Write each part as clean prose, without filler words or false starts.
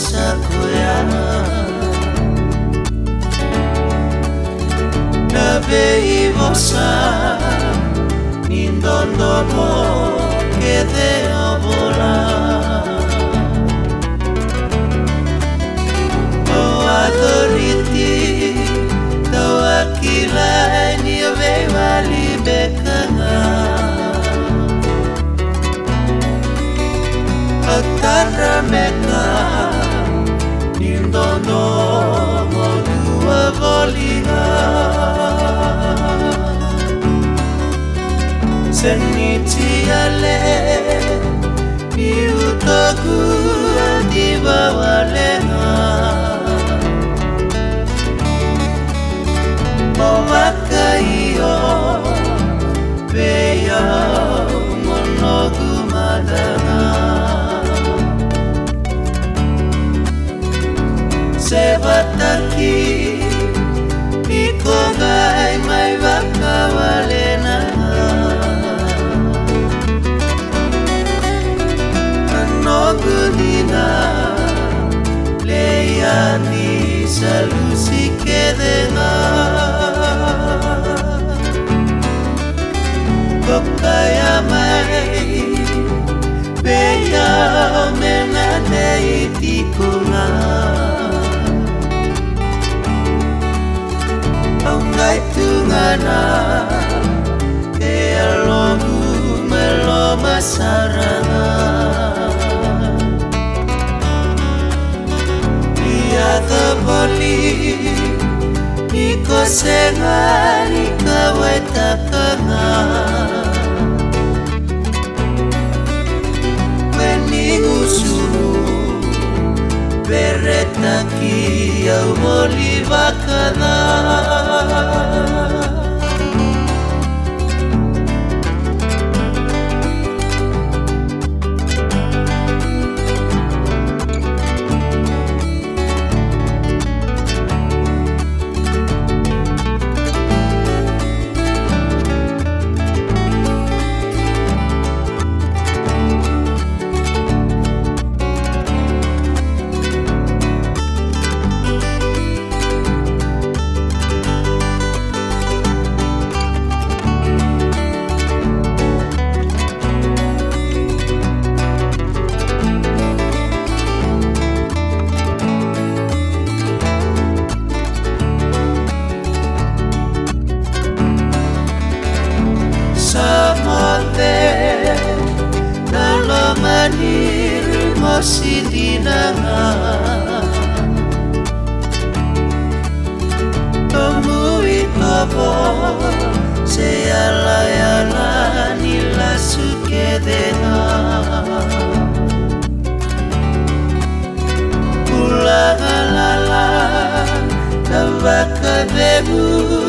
sakoya Nabe ivosa Nindondo mo Kede obola O adoriti Tawakila Niwe walibekanga Otara meka Nindondo mo dua volinga Seniti ale Ni utoku di bawalenga Owaka iyo Beya monogu madanga Sebataki Iko ngai mai wakawalena Nogudina Leani salusi kedena Kokaya mai Beya menane itikuna Aungai tungana Kea longu meloma sarana Boli Niko senga Nikawetakanga Weningusuru Beretaki Au molivakana Manir mosidinanga Tomui tobo Se ala nila sukedena Ulagalala Navaka debu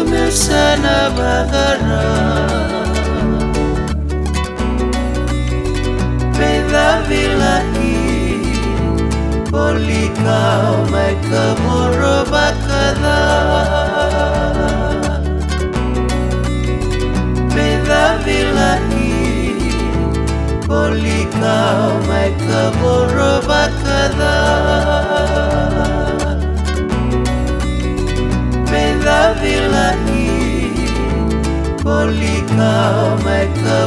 Mesana bagara Vilahi Polika Maika Morobakada Beda Vilahi Polika Maika Morobakada Beda Vilahi Polika Maika